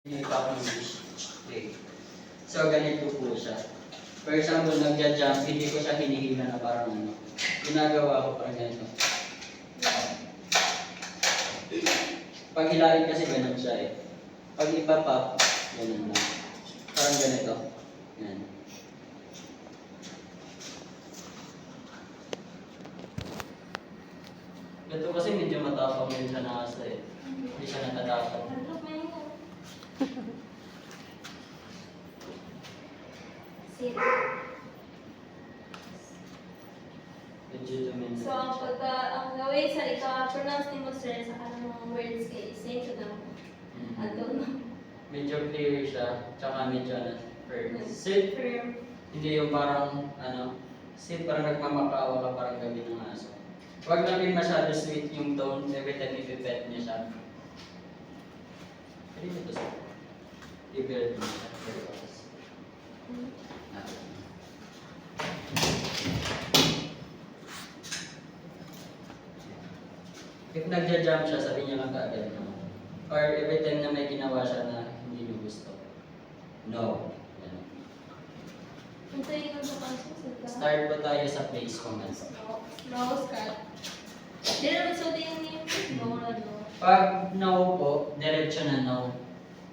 Hindi pa ako English. Okay. So, ganito po siya. For example, nagja-jump, hindi ko siya hinihila na parang ano. Ginagawa ko parang ganito. Pag hilahin kasi ganun siya eh. Pag ipapop, ganun lang. Parang ganito. Yan. Ito kasi medyo matapang yun sa nasa eh. Hindi siya natatapang. Medyo dominant. So, ang gawin sa ika-pronounce ni mo sir sa kanang words kay same to them. I don't know. Medyo clear siya, tsaka medyo firm. Sit, Firm. hindi yung parang sit parang nagmamakaawa ka parang gabi ng aso. Huwag namin masyado sweet yung tone every time ipipet niya siya. Pwede mo ito sir. I-build mo siya. Very fast. If nagja-jump siya, sabi niya lang kaagad no. Or every time na may ginawa siya na hindi niyo gusto. No. Yan. Hintayin ko sa pansin sa Start po tayo sa place comments. No, Scott. Di naman so din yung no. Pag no po, diretso na no.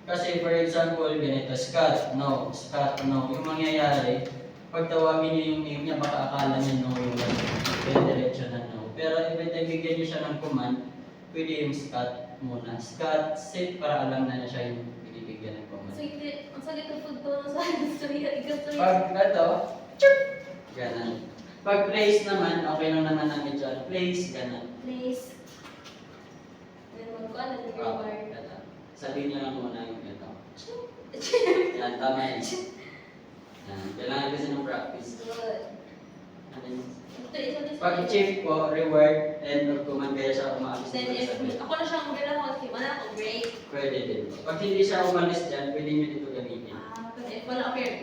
Kasi for example, ganito, Scott, no, Scott, no. Yung mangyayari, pag tawagin niyo yung name niya, baka akala niya no yung kaya diretso na no. Pero every time bigyan niyo siya ng command, pwede yung Scott muna. Scott, sit para alam na siya yung binibigyan ng command. So, hindi, ang sakit ng food ko sa istorya. Pag ito, chup! Ganon. Pag place naman, okay lang naman namin dyan. Place, ganon. Please. Then, magkuhan na yung Oh, word. ganon. Sabihin niyo lang muna yung ito. Yan, tama yan. Yan. Kailangan kasi ng practice. Good. Ano yun? Ito. Pag chief po, reward, and mag-command kaya siya umalis Then, dito if sa bed. ako na siyang maganda ko, wala ako break. Pwede din po. Pag hindi siya umalis dyan, pwede niyo dito gamitin. But if wala ako here,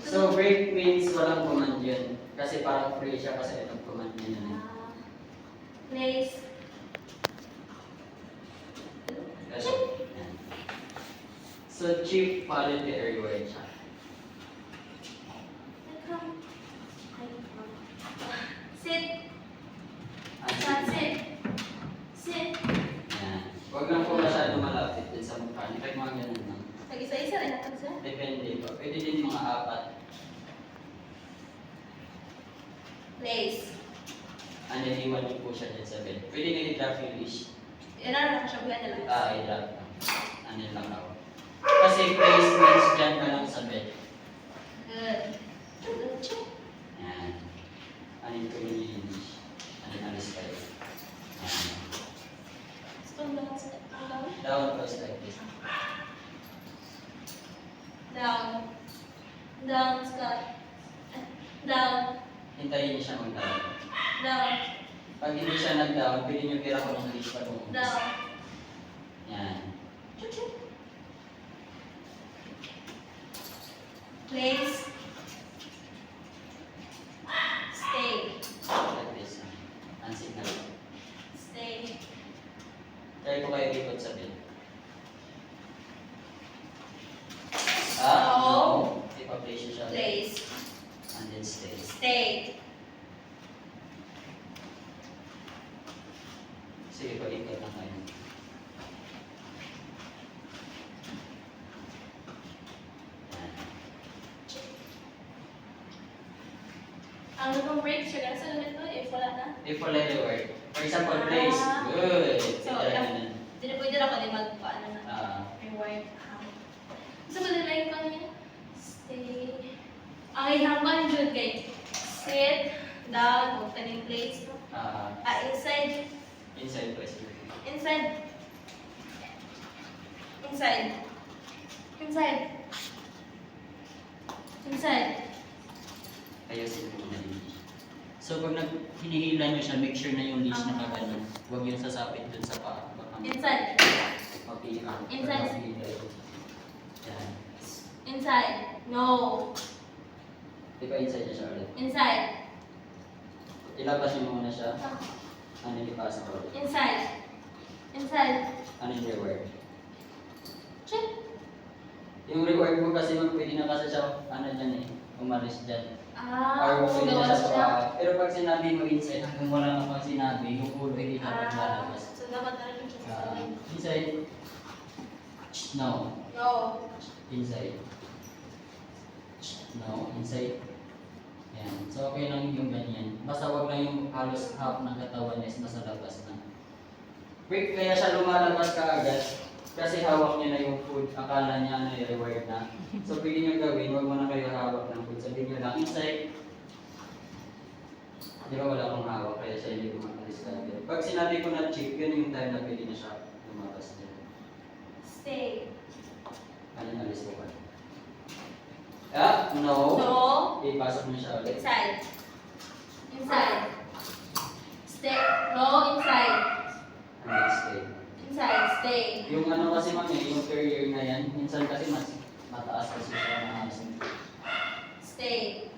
So, break means walang command yun. Kasi parang free siya kasi itong command niya na. place. Kasi, yan. So, chief quality reward siya. Sit. Ano? Sit. Sit. Yan. Huwag lang po masyado malapit din sa mukha. Hindi kahit mga ganun lang. Nag-isa-isa rin natin siya. Depende po. Pwede din mga apat. Place. Ano, iwan niyo po siya dyan sa bed. Pwede nyo i-drop yung leash. Yan na nakasyabuhan niya lang. I-drop lang. Ano lang ako. Kasi place means dyan ka lang sa bed. Good. Yan. Ano yung tuloy niyo yung leash. Ano yung alis kayo. Yan. Stone down sa down. Down first like this. Down. Down, Scott. Down. Hintayin niyo siya mag-down. Down. Pag hindi siya nag-down, pwede niyo tira ko ng leash pa doon. Down. Yan. Place. Stay. Like this. Ang signal. Stay. Try ko kayo ikot sa bed. No. No. Ipa-place niyo siya. Place. And then stay. Stay. Sige, pag-ikot na kayo. Yan. Ang nagong break siya kasi sa ganito if wala na. If wala yung word. For example, place. Good. So, Hindi pwede na ako din magpaano na. Reward. So, pwede like ko niya. Stay. Ang ihambal dyan kay sit, down, o taning place. Inside. Inside place. Inside. Inside. Inside. Inside. Ayusin mo na yun. So, pag hinihila nyo siya, make sure na yung leash na kagano. Huwag yung sasapit dun sa paa. Baka Inside. mapiang. Inside. Yan. Inside. No. Di ba inside niya siya ulit? Inside. Ilabas niyo muna siya. Ano yung ipasa ko ulit? Inside. Inside. Ano yung reward? Yung reward mo kasi ma'am, pwede na kasi siya, ano dyan eh, umalis dyan. Or pwede na gawas siya siya. pero pag sinabi mo inside, hanggang wala ka pang sinabi, yung ulo hindi dapat lalabas. So, dapat na rin siya sa side. Inside, no. No. Inside. No, inside. Ayan. So, okay lang yung ganyan. Basta wag lang yung halos half ng katawan is nasa labas na. Quick, kaya siya lumalabas ka agad. Kasi hawak niya na yung food. Akala niya na i-reward na. So, pwede niyo gawin, wag mo na kayo hawak ng food. Sabihin niyo lang, inside. Di ba wala akong hawak, kaya siya hindi kumakalis ka agad. Pag sinabi ko na chip, yun yung time na pwede na siya lumabas niya. Stay. Ano yung alis ko ba? Ah, no. No. Ipasok mo siya ulit. Inside. Inside. Stay. No, inside. And stay. Inside. Stay. Yung ano kasi ma'am eh, yung career na yan, minsan kasi mas mataas kasi siya na asin. Stay.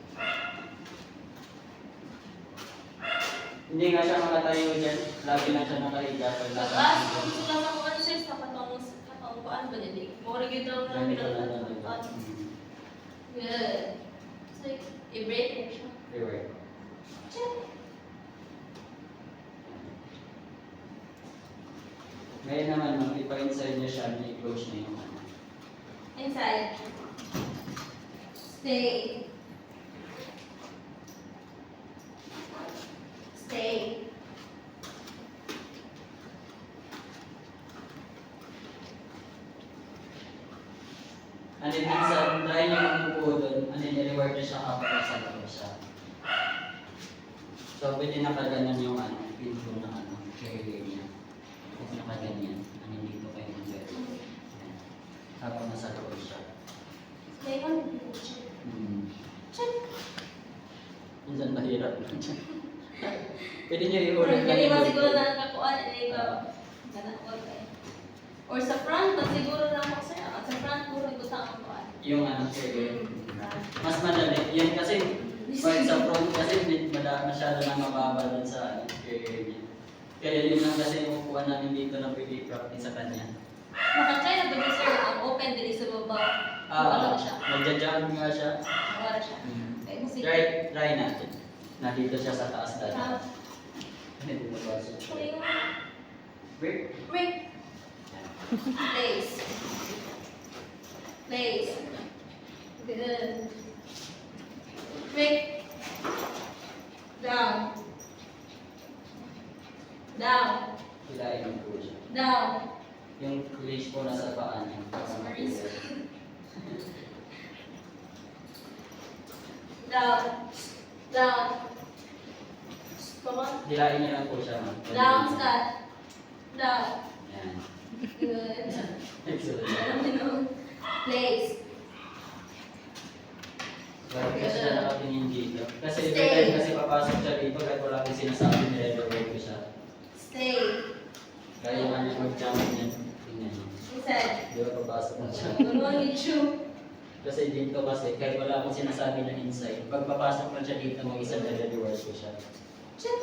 Hindi nga siya makatayo dyan, lagi lang siya nakahiga. Pag Tapos, gusto lang ako ano sir, sa katong kuan ba nila? Mura gito lang Ganito na lang. kuan. Good. So, i-break mo siya. Reward. Check. Ngayon naman ma'am, ipa-inside niya siya, i-close niya yung ano. Inside. Stay. Stay. And then minsan, try niya umupo doon, and then i-reward niya siya kapag nasa loob siya. So, pwede nakaganan yung ano, pinto ng ano, career niya. Pwede nakaganyan, and then dito kayo mag-reward. Habang nasa loob siya. Stay on. Check. Check. Minsan mahirap. Pwede niyo i-order Hindi man siguro na nakakuan, hindi ko. Ganun ko kayo. Or sa front, pag siguro na ako sa'yo. At sa front, puro ibutang ang kuan. Yung ano, career. Mas madali. Yan kasi, pag sa front kasi, masyado na mababa dun sa ano, career niya. Kaya yun lang kasi yung upuan namin dito na pwede i-practice sa kanya. Makatry na ba sir ang open dili sa baba? Wala siya. Nagja-jump nga siya. Wala siya. Okay, sige. Try natin. Nandito siya sa taas dati. Hindi bumabasa. Break. Break. Place. Place. Good. Break. Down. Down. Hilain mo po siya. Down. Yung leash po nasa paa niya. Down. Down. Come on. Hilain niya lang po siya. ma'am. Down, Scott. Down. Yan. Good. Excellent. Place. Bakit kasi siya nakatingin dito? Kasi every Stay. time kasi papasok siya dito kahit wala akong sinasabi, nire-reward ko siya. Stay. Kaya yung ano yung mag-jump niya. Tingnan niyo. Inside. Di ba papasok na siya? Gano'n yung chew. Kasi dito kasi kahit wala akong sinasabi na inside, pag papasok na siya dito, mag-isa nire-reward ko siya. Chew.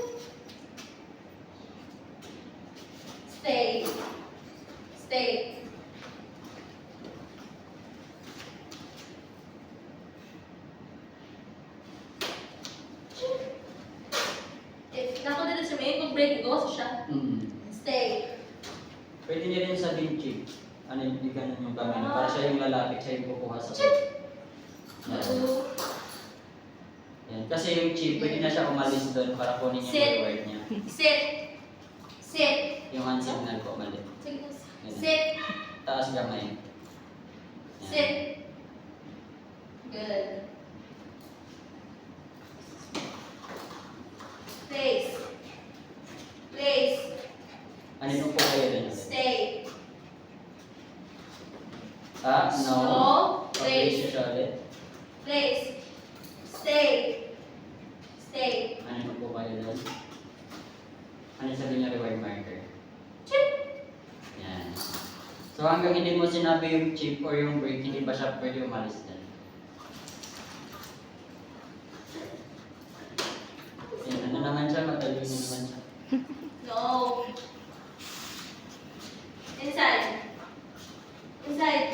Stay. Stay. If nako dito sa may break go siya. Stay. Pwede niya rin sabihin chick. Ano yung ganun yung kamay na para siya yung lalapit, siya yung kukuha sa Chick. Yan. Two. Yan. Kasi yung chip, pwede na siya umalis doon para kunin yung Sit. reward niya. Sit. Sit. Yung hand signal ko, mali. Sige. Sit. Taas gamay. Yan. Sit. Good. Place. Place. Ano yung po kayo din? Stay. Ah, no. No. Okay, Place. siya ulit. Place. Stay. Stay. Ano yung po kayo doon? Ano sabi niya reward marker? Chip. Yan. So hanggang hindi mo sinabi yung chip or yung break, hindi pa siya pwede umalis din. Yan, ano naman siya, matalino naman siya. No. Inside. Inside.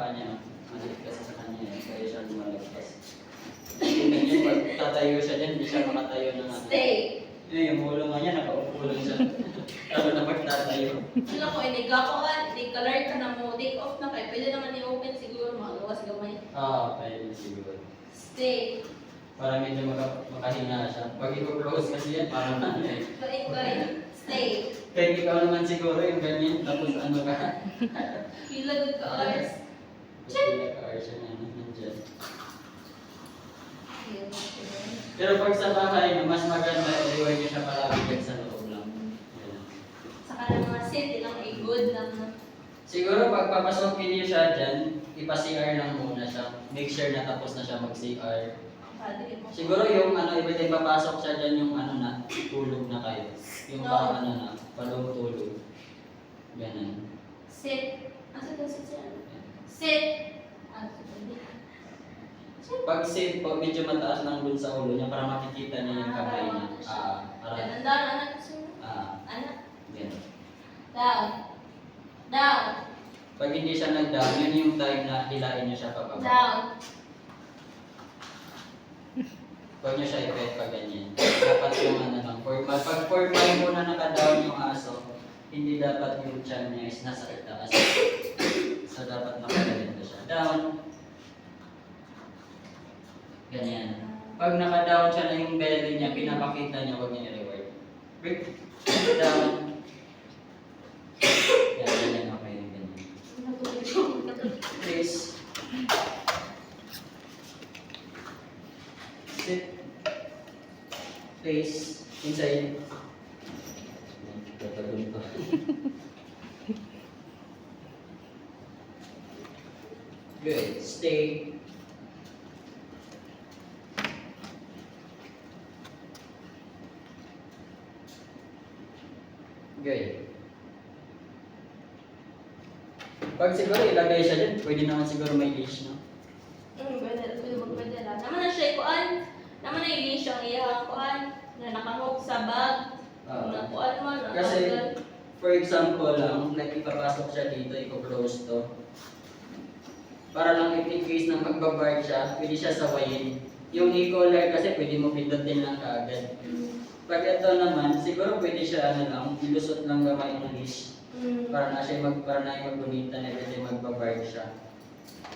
paa niya. Maliit kasi sa kanya eh, kaya siya lumalagpas. Tingnan niyo, pag tatayo siya dyan, hindi siya makatayo ng ano. Stay. Yung ulo nga niya, nakaupo lang siya. Lalo na pagtatayo. Sila ko, nagakuan, nag-color ka na mo, take off na kayo. Pwede naman i-open siguro, magawas gamay. Pwede siguro. Stay. Para medyo makahinga siya. Pag i-close kasi yan, parang ano eh. Kain. Stay. Kaya ikaw naman siguro yung ganyan, tapos ano ka. Feel good ka, Ars. Check! Siya na nandyan. Pero pag sa bahay, mas maganda, i-reward niyo siya palagi dyan sa loob lang. Yan. Saka ng mga sit, ilang ay good lang na. Siguro pag papasokin niyo siya dyan, ipa-CR lang muna siya. Make sure na tapos na siya mag-CR. Siguro yung ano, iba tayo papasok siya dyan yung ano na, tulog na kayo. Yung parang ano na, palong-tulog. Ganun. Sit. Asa daw sit siya? Sit. Pag sit, pag medyo mataas lang dun sa ulo niya, para makikita niya yung kamay niya. Para, Down, anak. Anak. ganun. Down. Down. Pag hindi siya nag-down, yun yung time na hilain niyo siya pababa. Down. Huwag niyo siya i-pet pag ganyan. Dapat yung ano lang. Pag 4-5 muna naka-down yung aso, hindi dapat yung chan niya is nasa itaas. So dapat nakaganito siya. Down. Ganyan. Pag naka-down siya na yung belly niya, pinapakita niya, huwag niya i-reward. Break. Down. Yan, ganyan. Okay yung ganyan. Please. Sit. Face. Inside. Tatagol ko. Good. Stay. Good. Pag siguro ilagay siya dyan, pwede naman siguro may leash, no? Pwede lang. Naman na siya kuan. Naman na yung siyang iyang kuan. Na nakahook sa bag. Na kuan mo. Kasi, for example lang, like ipapasok siya dito, i-close to. Para lang if in case na magbabark siya, pwede siya sawayin. Yung e-collar kasi pwede mo pindutin lang kaagad. Pag ito naman, siguro pwede siya ano lang, ilusot lang gamay ng leash. Para na siya para na yung magbunita na pwede magbabark siya.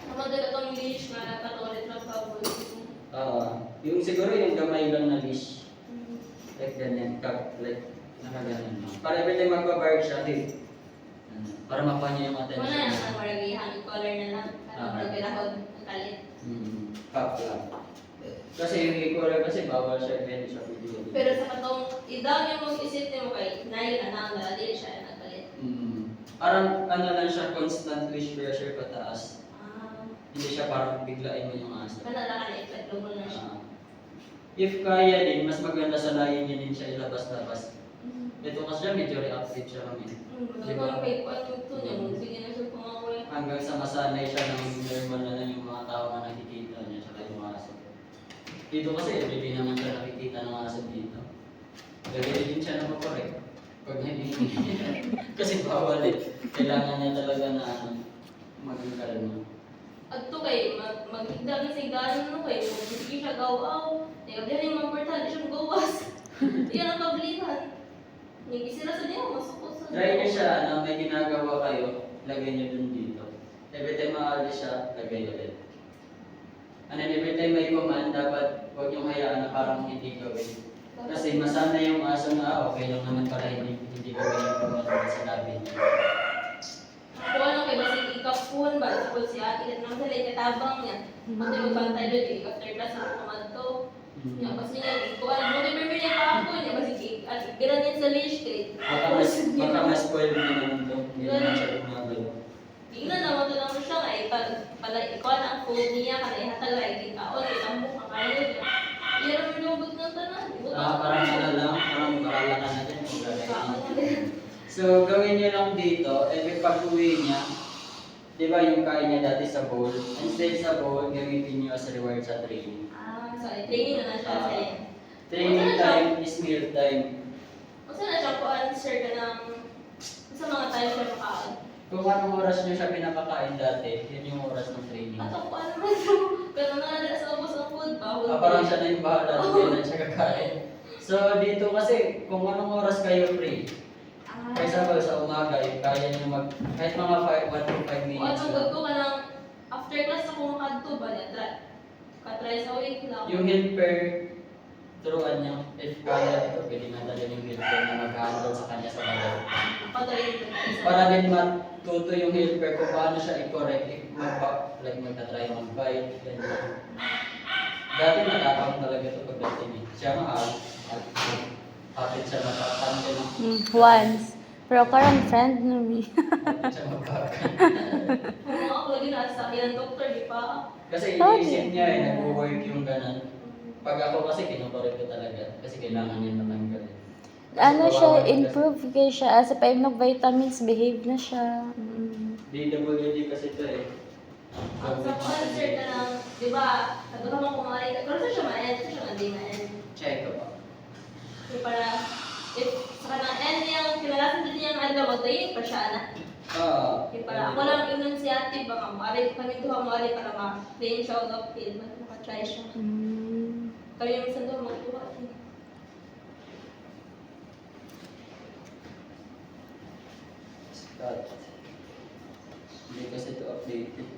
Naman itong leash na katulit ng favorite. Yung siguro yung gamay lang na leash. Like ganyan, like nakaganan lang. Para every time magbabark siya, para makuha niya yung attention. Wala na ang maragihan, color na lang. Pagkilahod, ang kalit. Cup lang. Kasi yung e-collar kasi bawal siya, pwede siya video. Pero sa katong, i-down yung mag-isip niyo kay Nail, anang dali siya, nagkalit. Parang ano lang siya, constant wish pressure pataas. Hindi siya parang biglain mo yung aso. Kanala ka na i-flat mo na siya. If kaya din, mas maganda sa layin niya din siya ilabas-labas. Ito kasi siya, medyo reactive siya kami. Magkakang may kuwan yung ito niya, sige na siya pumawin. Hanggang sa masanay siya ng normal na lang yung mga tao na nakikita niya sa yung aso. Dito kasi, everyday naman siya nakikita ng aso dito. Gagawin din siya na makorek. Pag hindi kasi bawal eh. Kailangan niya talaga na maging kalma. At ito kayo, mag-igdami sa igdaan mo kayo, hindi siya gawaw. Nagabihan yung mga portal, di siya magawas. Hindi ka nang kablihan. Hindi sila sa niya, masukot sa Try niyo siya, may ginagawa kayo, lagay niyo dun dito. Every time maalis siya, lagay ulit. And then every time may command, dapat huwag niyong hayaan na parang hindi gawin. Kasi masanay yung aso na, okay lang naman para hindi gawin yung command na sinabi niya. Kung ano kayo, basig ikapun ba? Sapos si ate, kahit naman sila ikatabang niya. Pati magbantay doon, after class ang command to. Niya, kasi niya, ikuan, mo na may niya pa niya, basig ikiran niya sa leash kay. Baka ma-spoil mo naman to, hindi naman siya gumagalaw. Tingnan naman ito lang siya nga, pala ikuan ang food niya, kada ihatag ay ikaon, itang mukha kayo niya. Iyan ang minubot ng tanan. Parang ano lang, parang barala ka natin kung gagawin. So, gawin niyo lang dito, every pag-uwi niya, di ba yung kain niya dati sa bowl? Instead sa bowl, gamitin niyo as reward sa training. So, training na siya sa Training time is meal time. Kung saan na siya po answer ka ng sa mga time siya makaon? Kung anong oras niyo siya pinapakain dati, yun yung oras ng training. At ako ano man ito. Ganun na na sa ubos ng food ba? Parang siya na yung bahala kung kailan siya kakain. So dito kasi, kung anong oras kayo free, for example sa umaga, if kaya niyo kahit mga 1 to 5 minutes Anong lang. ko ka lang, after class ako makadto ba niya? Katry sa week lang. Yung helper, turuan niyo, if kaya ito, pwede nadalhin yung helper na mag-handle sa kanya sa bagal. Patuloy ko na isa. Para din matuto yung helper kung paano siya i-correct, like magta-try mag-bite, ganyan. Dati natapang talaga ito pagdating eh. Siya mahal, at kapit siya matapang, gano'n. Once. Pero karang friend na mi. Kapit siya magbagal. Kung ako lagi nasa akin ng doktor, di pa. Kasi iniisip niya eh, nag-work yung gano'n. Pag ako kasi kinukorek ko talaga, kasi kailangan niya matanggal. Ano siya, improve kay siya. Sa painom ng vitamins, behave na siya. DWD kasi ito eh. Ang sa concert na lang, di ba, nagulong ako kumain. Pero sa siya ma-end, sa siya hindi ma-end. Check ko pa. So para, if sa kanang end niyang, kinalasan din niyang ano, magtayin pa siya na. Okay, para ako lang initiative, baka maaari, kami duha maaari para ma-play siya out of field, maka-try siya. Kami yung isa doon, magtuwa. Start. Hindi kasi ito updated.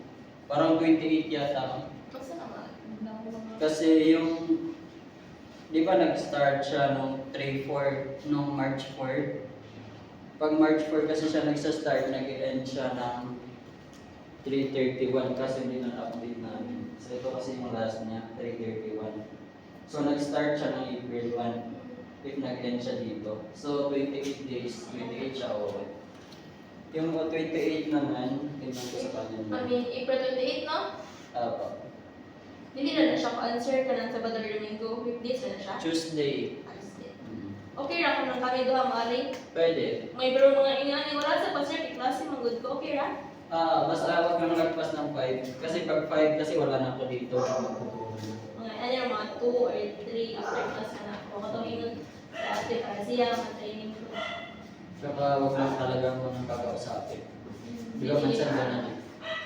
Parang 28 yata. Basta naman. Kasi yung, di ba nag-start siya nung 3-4, nung March 4? Pag March 4 kasi siya nagsa-start, nag-end siya ng 3:31 kasi hindi na-update namin. So ito kasi yung last niya, 3:31. So nag-start siya ng April 1, if nag-end siya dito. So 28 days, 28 siya okay. Yung 28 naman, tingnan ko sa kanya. I mean, April 28, no? Apo. Hindi na siya ko-answer ka ng Sabado Domingo. Weekdays na siya. Tuesday. Wednesday. Mm. Okay ra kung nang kami duha maaari. Pwede. May pero mga ingani wala sa pasir klase manggod ko. Okay ra? Basta wag kang lagpas ng 5. Kasi pag 5 kasi wala na ako dito. Mga ano yung mga 2 or 3 after class na ako. Katawin sa ate para siya matraining ko. Saka wag lang talaga mo nang kakausapin. Di ba minsan ganun eh.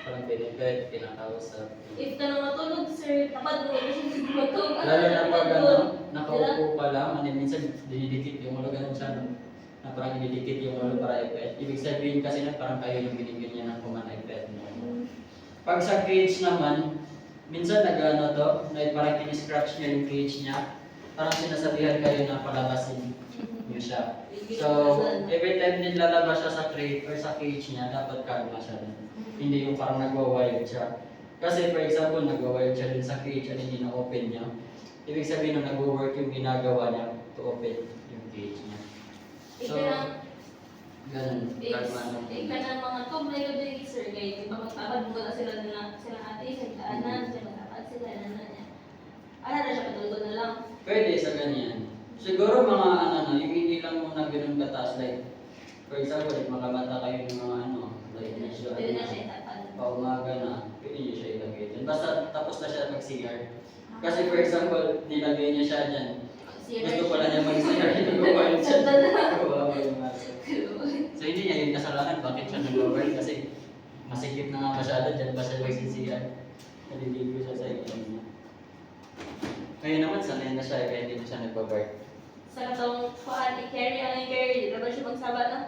Parang pinipet, pinakausap. If ka na matulog, sir, dapat mo rin siya matulog. Lalo na pag ano, nakaupo ka lang, minsan dinidikit yung ulo, ganun siya. Na parang dinidikit yung ulo para ipet. Ibig sabihin kasi na parang kayo yung binigyan niya ng kumana ipet mo. Pag sa cage naman, minsan nag-ano to, parang kiniscratch niya yung cage niya. Parang sinasabihan kayo na palabasin niyo siya. So, every time din lalabas siya sa crate or sa cage niya, dapat kalma siya. Hindi yung parang nagwa-wild siya. Kasi for example, nagwa-wild siya din sa cage at hindi na-open niya. Ibig sabihin nung nagwo-work yung ginagawa niya to open yung cage niya. So, ganun, kalma nung Ika ng mga tublay ko din, sir, kayo. Di ba magpapad mo na sila ate, sa daanan, sila magpapad sila na niya. Ano na siya, patulog na lang. pwede sa ganyan. Siguro mga ano, yung hindi lang muna ganun kataas, like, for example, if makamata kayo ng mga ano, like, medyo Pwede na siya itapad. paumaga na, pwede niyo siya ilagay dyan. Basta tapos na siya mag-CR. Kasi for example, nilagay niya siya dyan. Gusto pala niya mag-CR, nag-wild siya. Kawawa yung aso. So hindi niya yung kasalanan, bakit siya nag-wild? Kasi masikip na nga masyado, dyan pa siya mag-CR. Naliligo siya sa ilan niya. Ngayon naman, sanay na siya, kaya hindi na siya nag-bark. Sa katong kuhaan, i-carry ang i-carry, di ba siya magsaba na?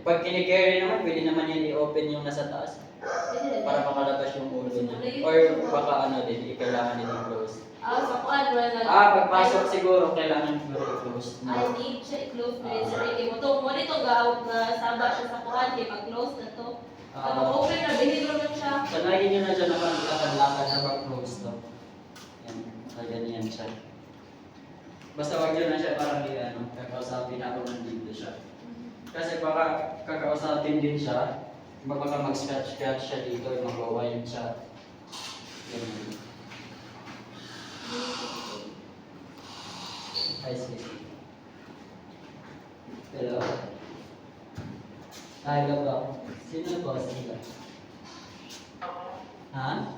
Pag kinikerry naman, pwede naman yan i-open yung nasa taas. Pwede na. Para makalabas yung ulo niya. Or baka ano din, kailangan din i-close. Sa kuhaan, wala na. Pagpasok siguro, kailangan siguro i-close. I need siya i-close na yun. Sir, hindi mo to. Mo nito gawag na saba siya sa kuhaan, kaya mag-close na to. Kapag open na, behave lang siya. Sanayin nyo na siya na lakad-lakad na pag-close to. Yan, ganyan siya. Basta wag yun na siya parang kakausapin ako nandito siya. Kasi baka kakausapin din siya, baka mag-scratch-scratch siya dito, mag-wild siya. Ganyan. I see. Hello? Hello ba? Sino po sila? Ha?